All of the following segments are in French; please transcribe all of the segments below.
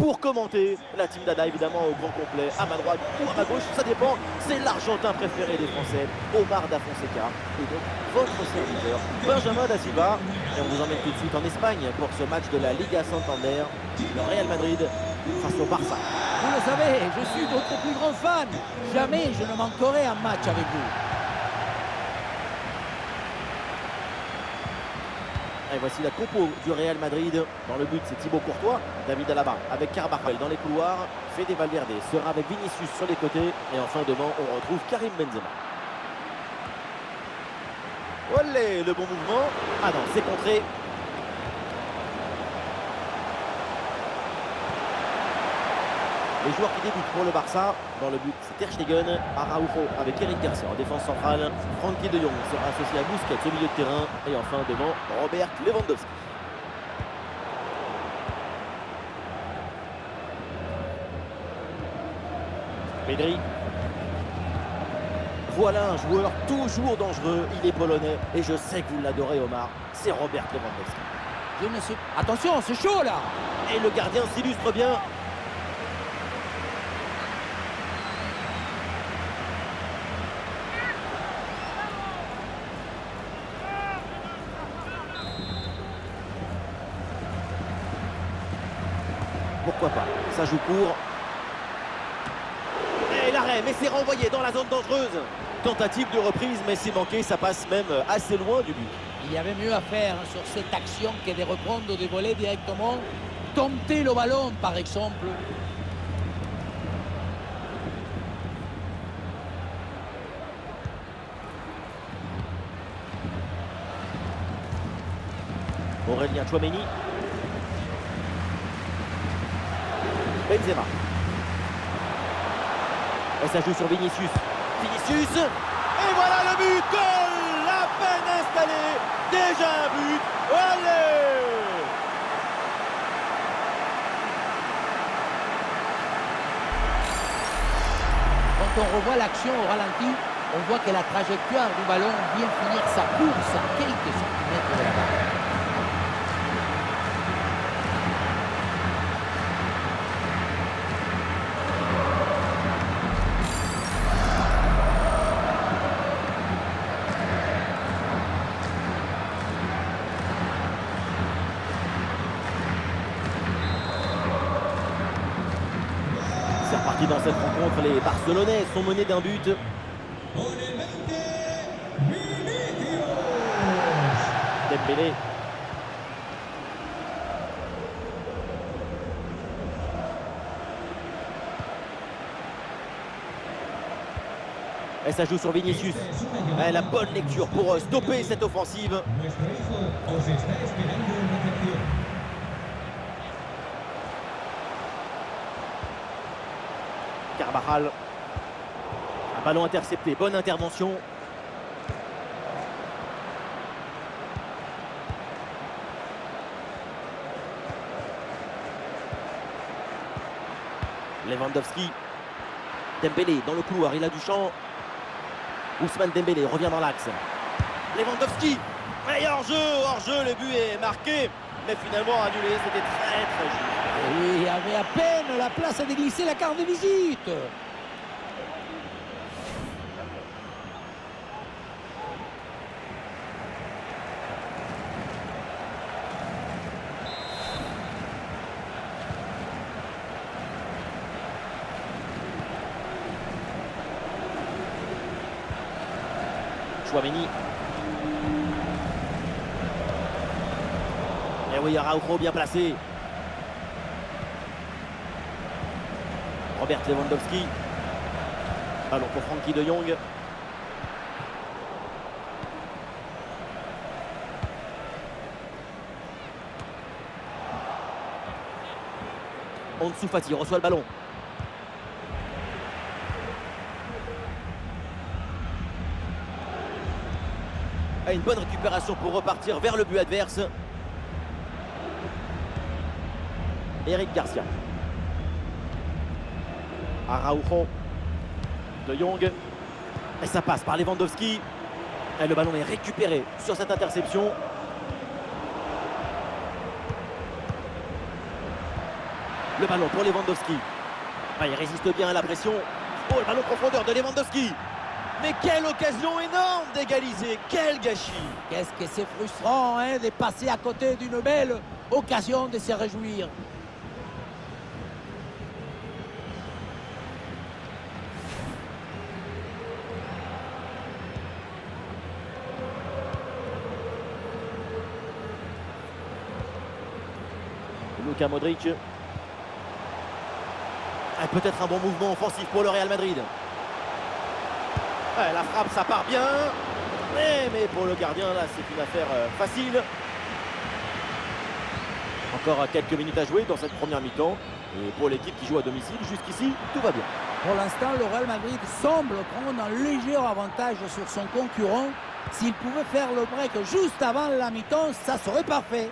pour commenter la team Dada, évidemment au grand complet, à ma droite ou à ma gauche, ça dépend. C'est l'Argentin préféré des Français, Omar Da Fonseca, et donc votre serviteur, Benjamin Da Silva. Et on vous emmène tout de suite en Espagne pour ce match de la Liga Santander, le Real Madrid face au Barça. Vous le savez, je suis votre plus grand fan. Jamais je ne manquerai un match avec vous. Et voici la compo du Real Madrid. Dans le but, c'est Thibaut Courtois, David Alaba avec Carvajal dans les couloirs, Fede Valverde sera avec Vinicius sur les côtés. Et enfin devant, on retrouve Karim Benzema. Olé, le bon mouvement. Ah non, c'est contré. Les joueurs qui débutent pour le Barça, dans le but, c'est Ter Stegen, Araujo avec Eric Garcia en défense centrale. Frenkie de Jong sera associé à Busquets au milieu de terrain. Et enfin devant, Robert Lewandowski. Pedri. Voilà un joueur toujours dangereux. Il est polonais et je sais que vous l'adorez, Omar. C'est Robert Lewandowski. Je ne sais... Attention, c'est chaud là. Et le gardien s'illustre bien. Pourquoi pas, ça joue court. Et l'arrêt, mais c'est renvoyé dans la zone dangereuse. Tentative de reprise, mais c'est manqué, ça passe même assez loin du but. Il y avait mieux à faire sur cette action que de reprendre des volets directement. Tenter le ballon, par exemple. Aurélien Tchouaméni. Benzema. Et ça joue sur Vinicius. Vinicius. Et voilà le but. Goal. À peine installé. Déjà un but. Allez. Quand on revoit l'action au ralenti, on voit que la trajectoire du ballon vient finir sa course à quelques centimètres de la barre. C'est reparti dans cette rencontre, les Barcelonais sont menés d'un but. Dembélé. Et ça joue sur Vinicius. Et la bonne lecture pour stopper cette offensive. Carvajal. Un ballon intercepté, bonne intervention. Lewandowski. Dembélé dans le couloir, il a du champ. Ousmane Dembélé revient dans l'axe. Lewandowski. Et hors-jeu, le but est marqué. Mais finalement annulé, c'était très juste. Et il y avait à peine la place à déglisser la carte de visite. Tchouaméni. Et oui, Araujo bien placé. Robert Lewandowski. Ballon pour Frenkie de Jong. Ansu Fati reçoit le ballon. Et une bonne récupération pour repartir vers le but adverse. Eric Garcia. Araujo. De Jong. Et ça passe par Lewandowski. Et le ballon est récupéré sur cette interception. Le ballon pour Lewandowski. Ah, il résiste bien à la pression. Oh, le ballon profondeur de Lewandowski. Mais quelle occasion énorme d'égaliser. Quel gâchis. Qu'est-ce que c'est frustrant hein, de passer à côté d'une belle occasion de se réjouir. Luka Modric. Ah, peut-être un bon mouvement offensif pour le Real Madrid. Ah, la frappe, ça part bien. Mais pour le gardien, là, c'est une affaire facile. Encore quelques minutes à jouer dans cette première mi-temps. Et pour l'équipe qui joue à domicile, jusqu'ici, tout va bien. Pour l'instant, le Real Madrid semble prendre un léger avantage sur son concurrent. S'il pouvait faire le break juste avant la mi-temps, ça serait parfait.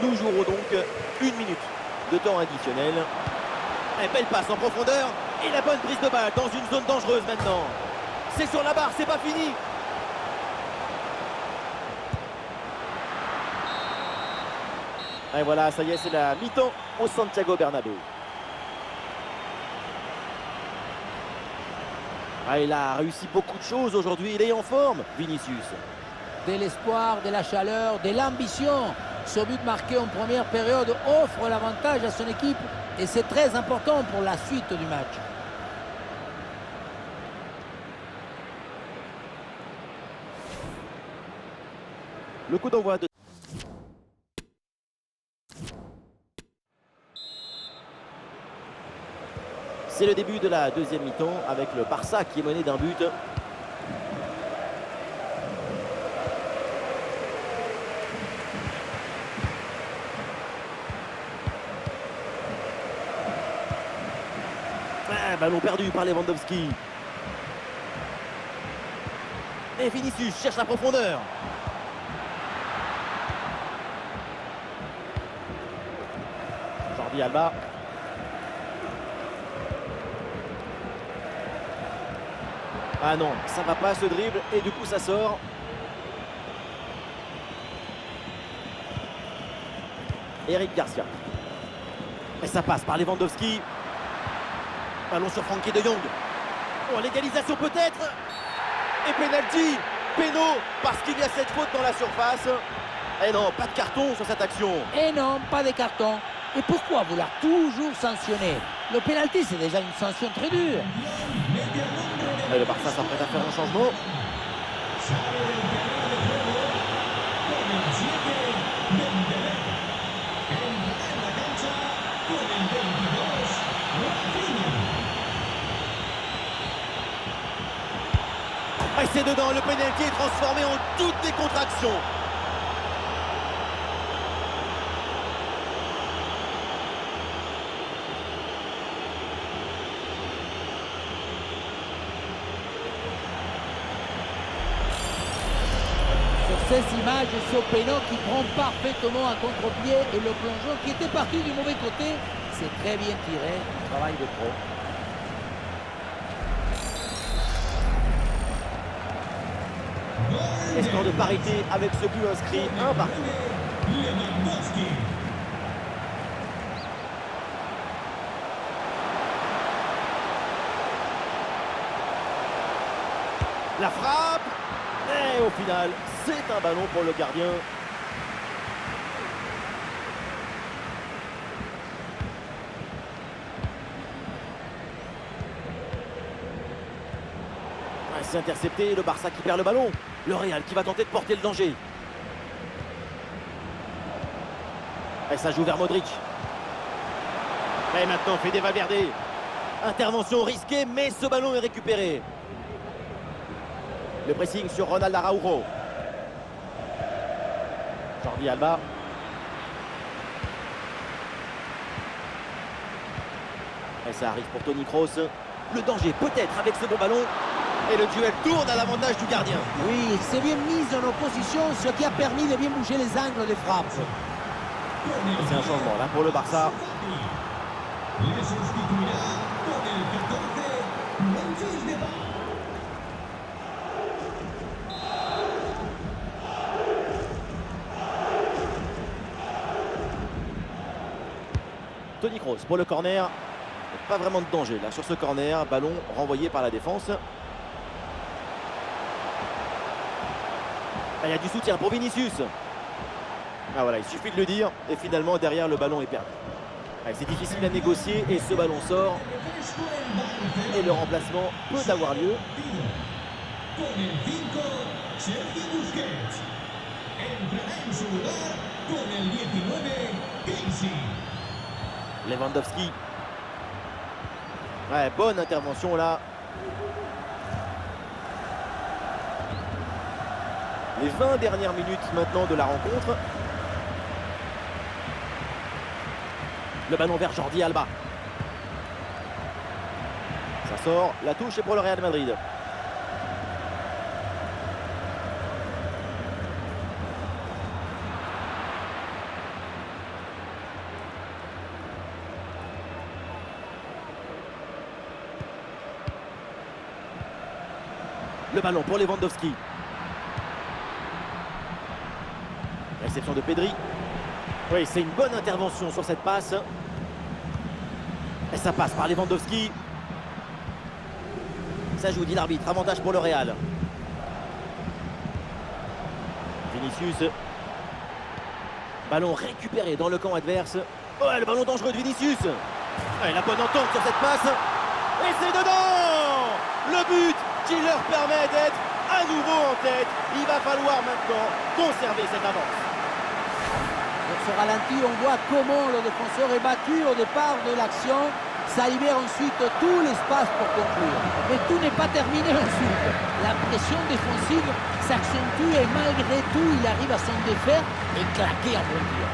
Nous jouerons donc une minute de temps additionnel. Et belle passe en profondeur. Et la bonne prise de balle dans une zone dangereuse maintenant. C'est sur la barre, c'est pas fini. Et voilà, ça y est, c'est la mi-temps au Santiago Bernabéu. Ah, il a réussi beaucoup de choses aujourd'hui, il est en forme, Vinicius. De l'espoir, de la chaleur, de l'ambition. Ce but marqué en première période offre l'avantage à son équipe et c'est très important pour la suite du match. Le coup d'envoi de... C'est le début de la deuxième mi-temps avec le Barça qui est mené d'un but. Ah, ballon perdu par Lewandowski. Et Vinicius cherche la profondeur. Jordi Alba. Ah non, ça va pas ce dribble et du coup ça sort. Eric Garcia. Et ça passe par Lewandowski. Ballon sur Frenkie de Jong. Oh, l'égalisation peut-être. Et penalty. Péno parce qu'il y a cette faute dans la surface. Et non, pas de carton sur cette action. Et non, pas de carton. Et pourquoi vouloir toujours sanctionner? Le pénalty, c'est déjà une sanction très dure. Et le Barça s'apprête à faire un changement. Et c'est dedans, le pénalty est transformé en toute décontraction. Sur ces images, Sopeno qui prend parfaitement un contre-pied et le plongeon qui était parti du mauvais côté, c'est très bien tiré, travail de pro. Et score de parité avec ce but inscrit, un partout. La frappe. Et au final, c'est un ballon pour le gardien. C'est intercepté, le Barça qui perd le ballon. Le Real qui va tenter de porter le danger. Et ça joue vers Modric. Et maintenant, Fede Valverde. Intervention risquée, mais ce ballon est récupéré. Le pressing sur Ronald Araujo. Jordi Alba. Et ça arrive pour Toni Kroos. Le danger peut-être avec ce bon ballon. Et le duel tourne à l'avantage du gardien. Oui, c'est bien mis en opposition, ce qui a permis de bien bouger les angles des frappes. C'est un changement là pour le Barça. Toni Kroos pour le corner. Pas vraiment de danger là sur ce corner. Ballon renvoyé par la défense. Il y a du soutien pour Vinicius. Ah voilà, il suffit de le dire. Et finalement, derrière, le ballon est perdu. C'est difficile à négocier et ce ballon sort. Et le remplacement peut avoir lieu. Lewandowski. Ouais, bonne intervention là. Les 20 dernières minutes maintenant de la rencontre. Le ballon vers Jordi Alba. Ça sort, la touche est pour le Real Madrid. Le ballon pour Lewandowski. Réception de Pedri. Oui, c'est une bonne intervention sur cette passe. Et ça passe par Lewandowski. Ça joue, dit l'arbitre. Avantage pour le Real. Vinicius. Ballon récupéré dans le camp adverse. Oh, le ballon dangereux de Vinicius. Ouais, la bonne entente sur cette passe. Et c'est dedans. Le but qui leur permet d'être à nouveau en tête. Il va falloir maintenant conserver cette avance. Dans ce ralenti, on voit comment le défenseur est battu au départ de l'action. Ça libère ensuite tout l'espace pour conclure. Mais tout n'est pas terminé ensuite. La pression défensive s'accentue et malgré tout, il arrive à s'en défaire et claquer en bon tir.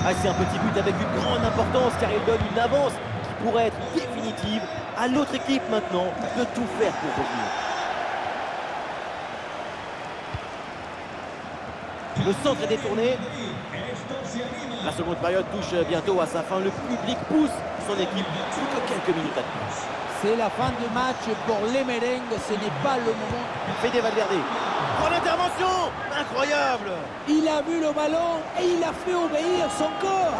Ah, c'est un petit but avec une grande importance car il donne une avance qui pourrait être définitive. À l'autre équipe maintenant de tout faire pour revenir. Le centre est détourné. La seconde période touche bientôt à sa fin. Le public pousse son équipe plus que quelques minutes à plus. C'est la fin du match pour les merengues. Ce n'est pas le moment. Fede Valverde. Grande intervention. Incroyable. Il a vu le ballon et il a fait obéir son corps.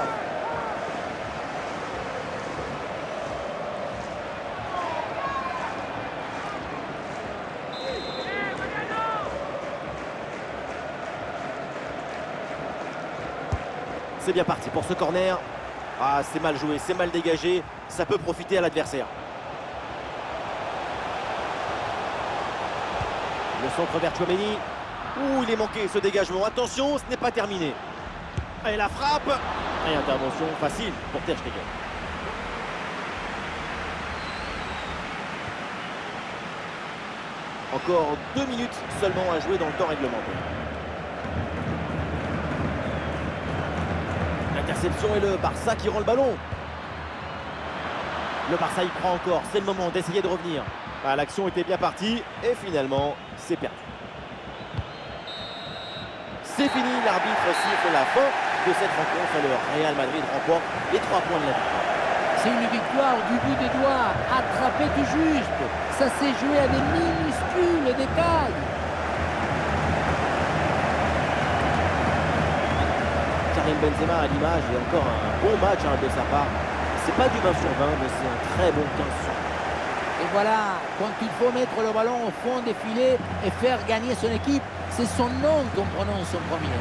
C'est bien parti pour ce corner. Ah, c'est mal joué, c'est mal dégagé. Ça peut profiter à l'adversaire. Le centre vers Tchouaméni. Ouh, il est manqué ce dégagement. Attention, ce n'est pas terminé. Et la frappe. Et intervention facile pour Ter Stegen. Encore 2 minutes seulement à jouer dans le temps réglementaire. L'interception et le Barça qui rend le ballon. Le Barça y prend encore. C'est le moment d'essayer de revenir. Ah, l'action était bien partie et finalement, c'est perdu. C'est fini, l'arbitre siffle la fin de cette rencontre. Le Real Madrid remporte les 3 points de la victoire. C'est une victoire du bout des doigts, attrapée tout juste. Ça s'est joué à des minuscules détails. Karim Benzema à l'image et encore un bon match de sa part. C'est pas du 20 sur 20, mais c'est un très bon 15 sur 20. Et voilà, quand il faut mettre le ballon au fond des filets et faire gagner son équipe, c'est son nom qu'on prononce en premier.